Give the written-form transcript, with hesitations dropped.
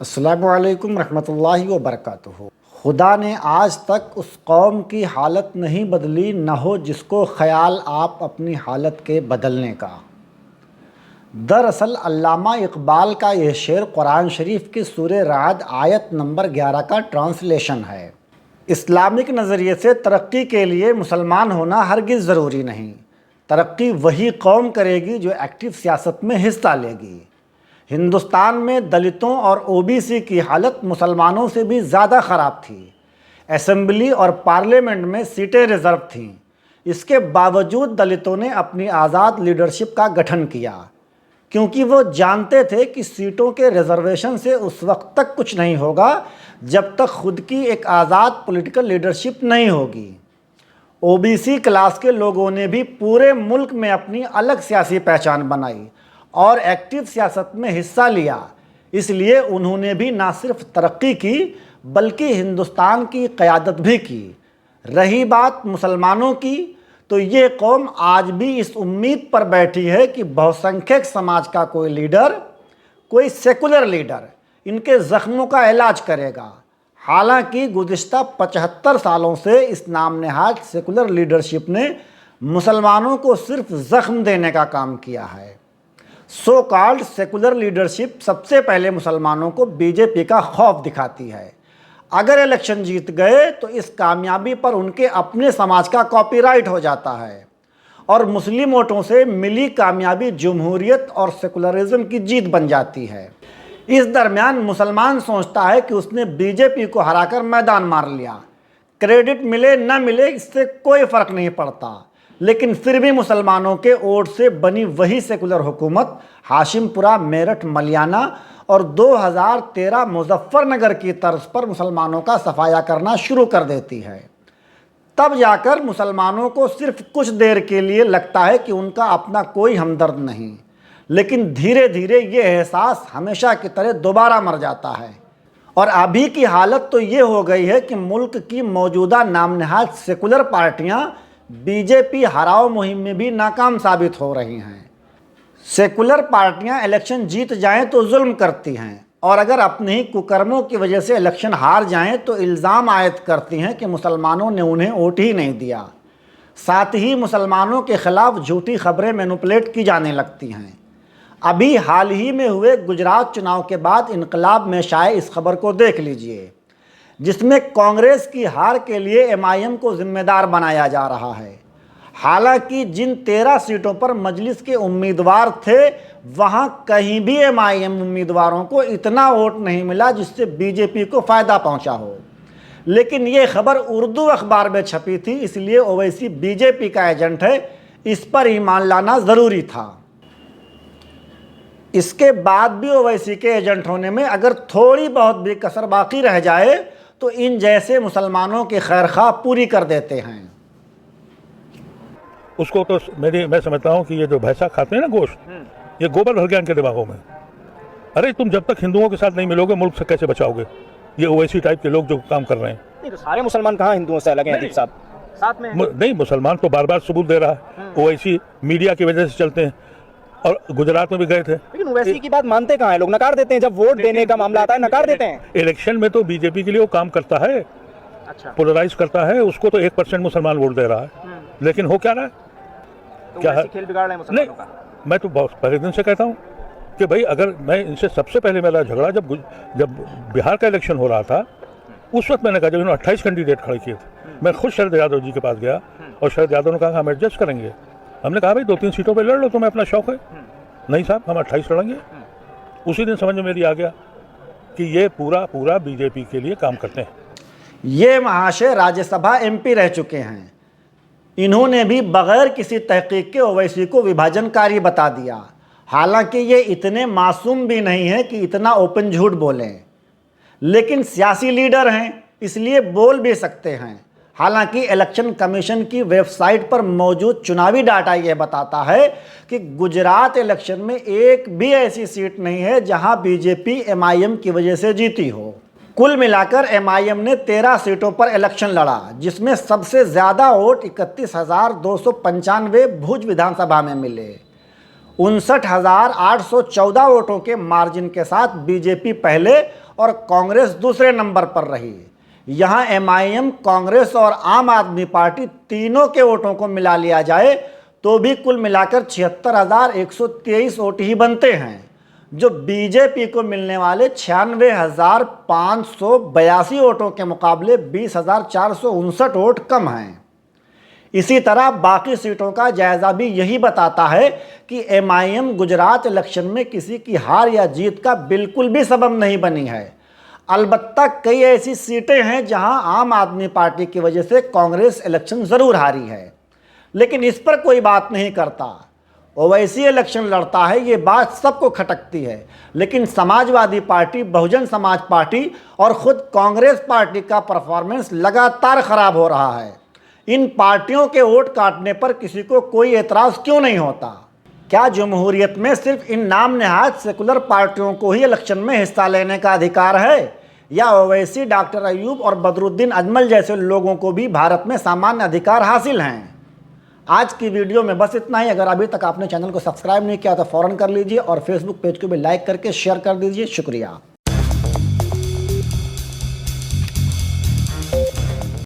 अस्सलामु अलैकुम रहमतुल्लाहि व बरकातुहू। खुदा ने आज तक उस कौम की हालत नहीं बदली न हो जिसको ख्याल आप अपनी हालत के बदलने का। दरअसल अल्लामा इकबाल का यह शेर कुरान शरीफ की सूरह राद आयत नंबर 11 का ट्रांसलेशन है। इस्लामिक नज़रिए से तरक्की के लिए मुसलमान होना हरगिज़ ज़रूरी नहीं। तरक्की वही कौम करेगी जो एक्टिव सियासत में हिस्सा लेगी। हिंदुस्तान में दलितों और ओबीसी की हालत मुसलमानों से भी ज़्यादा ख़राब थी। असेंबली और पार्लियामेंट में सीटें रिज़र्व थीं। इसके बावजूद दलितों ने अपनी आज़ाद लीडरशिप का गठन किया, क्योंकि वो जानते थे कि सीटों के रिजर्वेशन से उस वक्त तक कुछ नहीं होगा जब तक खुद की एक आज़ाद पॉलिटिकल लीडरशिप नहीं होगी। ओबीसी क्लास के लोगों ने भी पूरे मुल्क में अपनी अलग सियासी पहचान बनाई और एक्टिव सियासत में हिस्सा लिया। इसलिए उन्होंने भी ना सिर्फ तरक्की की बल्कि हिंदुस्तान की क़यादत भी की। रही बात मुसलमानों की, तो ये कौम आज भी इस उम्मीद पर बैठी है कि बहुसंख्यक समाज का कोई लीडर, कोई सेकुलर लीडर इनके ज़ख्मों का इलाज करेगा। हालांकि गुज़िश्ता 75 सालों से इस नाम नहाद सेकुलर लीडरशिप ने मुसलमानों को सिर्फ ज़ख्म देने का काम किया है। सो कॉल्ड सेकुलर लीडरशिप सबसे पहले मुसलमानों को बीजेपी का खौफ दिखाती है। अगर इलेक्शन जीत गए तो इस कामयाबी पर उनके अपने समाज का कॉपीराइट हो जाता है और मुस्लिम वोटों से मिली कामयाबी जमहूरियत और सेकुलरिज्म की जीत बन जाती है। इस दरमियान मुसलमान सोचता है कि उसने बीजेपी को हराकर मैदान मार लिया। क्रेडिट मिले न मिले इससे कोई फ़र्क नहीं पड़ता, लेकिन फिर भी मुसलमानों के वोट से बनी वही सेकुलर हुकूमत हाशिमपुरा, मेरठ, मलियाना और 2013 मुजफ्फरनगर की तर्ज पर मुसलमानों का सफाया करना शुरू कर देती है। तब जाकर मुसलमानों को सिर्फ कुछ देर के लिए लगता है कि उनका अपना कोई हमदर्द नहीं, लेकिन धीरे धीरे ये एहसास हमेशा की तरह दोबारा मर जाता है। और अभी की हालत तो ये हो गई है कि मुल्क की मौजूदा नामनहाद सेकुलर पार्टियाँ बीजेपी हराओ मुहिम में भी नाकाम साबित हो रही हैं। सेकुलर पार्टियां इलेक्शन जीत जाएं तो जुल्म करती हैं, और अगर अपने ही कुकर्मों की वजह से इलेक्शन हार जाएं तो इल्ज़ाम आयद करती हैं कि मुसलमानों ने उन्हें वोट ही नहीं दिया। साथ ही मुसलमानों के ख़िलाफ़ झूठी खबरें मैनिपुलेट की जाने लगती हैं। अभी हाल ही में हुए गुजरात चुनाव के बाद इनकलाब में शाये इस खबर को देख लीजिए, जिसमें कांग्रेस की हार के लिए एमआईएम को जिम्मेदार बनाया जा रहा है। हालांकि जिन 13 सीटों पर मजलिस के उम्मीदवार थे, वहां कहीं भी एमआईएम उम्मीदवारों को इतना वोट नहीं मिला जिससे बीजेपी को फ़ायदा पहुंचा हो। लेकिन ये खबर उर्दू अखबार में छपी थी, इसलिए ओवैसी बीजेपी का एजेंट है, इस पर ईमान लाना ज़रूरी था। इसके बाद भी ओवैसी के एजेंट होने में अगर थोड़ी बहुत भी कसर बाकी रह जाए तो इन जैसे मुसलमानों की खैरख्वाह पूरी कर देते हैं। उसको तो मैं समझता हूँ कि ये जो भैंसा खाते हैं ना गोश्त, ये गोबर भर गया इनके दिमागों में। अरे तुम जब तक हिंदुओं के साथ नहीं मिलोगे मुल्क से कैसे बचाओगे? ये ओवैसी टाइप के लोग जो काम कर रहे हैं। नहीं तो सारे मुसलमान कहाँ हिंदुओं से अलग हैं अदीब साहब? साथ में नहीं, मुसलमान तो बार बार सबूत दे रहा है। ओवैसी मीडिया की वजह से चलते हैं, और गुजरात में भी गए थे। लेकिन ओवैसी की बात मानते कहाँ हैं लोग? नकार देते हैं जब वोट देने का मामला आता है, नकार देते हैं। इलेक्शन में तो बीजेपी के लिए वो काम करता है, अच्छा, पोलराइज करता है। उसको तो 1% मुसलमान वोट दे रहा है, लेकिन हो क्या रहा है? तो क्या है? खेल बिगाड़ रहे हैं मुसलमानों का। मैं तो बहुत पहले दिन से कहता हूँ कि भाई, अगर मैं इनसे सबसे पहले मेरा झगड़ा जब बिहार का इलेक्शन हो रहा था, उस वक्त मैंने कहा, जब इन्होंने 28 कैंडिडेट खड़े किए थे, मैं खुद शरद यादव जी के पास गया और शरद यादव ने कहा हम एडजस्ट करेंगे। हमने कहा भाई 2-3 सीटों पर लड़ लो, तुम्हें अपना शौक है। नहीं साहब, हम 28 लड़ेंगे। उसी दिन समझ में मेरी आ गया कि ये पूरा बीजेपी के लिए काम करते हैं। ये महाशय राज्यसभा एमपी रह चुके हैं। इन्होंने भी बगैर किसी तहकीक के ओवैसी को विभाजनकारी बता दिया। हालांकि ये इतने मासूम भी नहीं हैं कि इतना ओपन झूठ बोलें, लेकिन सियासी लीडर हैं इसलिए बोल भी सकते हैं। हालांकि इलेक्शन कमीशन की वेबसाइट पर मौजूद चुनावी डाटा यह बताता है कि गुजरात इलेक्शन में एक भी ऐसी सीट नहीं है जहां बीजेपी एमआईएम की वजह से जीती हो। कुल मिलाकर एमआईएम ने 13 सीटों पर इलेक्शन लड़ा, जिसमें सबसे ज़्यादा वोट 31,295 भुज विधानसभा में मिले। 59,814 वोटों के मार्जिन के साथ बीजेपी पहले और कांग्रेस दूसरे नंबर पर रही। यहाँ एमआईएम, कांग्रेस और आम आदमी पार्टी तीनों के वोटों को मिला लिया जाए तो भी कुल मिलाकर 76,123 वोट ही बनते हैं, जो बीजेपी को मिलने वाले 96,582 वोटों के मुकाबले 20,459 वोट कम हैं। इसी तरह बाकी सीटों का जायजा भी यही बताता है कि एमआईएम गुजरात इलेक्शन में किसी की हार या जीत का बिल्कुल भी सबब नहीं बनी है। अलबत्ता कई ऐसी सीटें हैं जहां आम आदमी पार्टी की वजह से कांग्रेस इलेक्शन ज़रूर हारी है, लेकिन इस पर कोई बात नहीं करता। ओवैसी इलेक्शन लड़ता है, ये बात सबको खटकती है, लेकिन समाजवादी पार्टी, बहुजन समाज पार्टी और ख़ुद कांग्रेस पार्टी का परफॉर्मेंस लगातार ख़राब हो रहा है। इन पार्टियों के वोट काटने पर किसी को कोई एतराज़ क्यों नहीं होता? क्या जमहूरियत में सिर्फ इन नाम नहाद सेकुलर पार्टियों को ही इलेक्शन में हिस्सा लेने का अधिकार है, या ओवैसी, डॉक्टर अयूब और बदरुद्दीन अजमल जैसे लोगों को भी भारत में सामान्य अधिकार हासिल हैं? आज की वीडियो में बस इतना ही। अगर अभी तक आपने चैनल को सब्सक्राइब नहीं किया तो फ़ौरन कर लीजिए और फेसबुक पेज को भी लाइक करके शेयर कर दीजिए। शुक्रिया।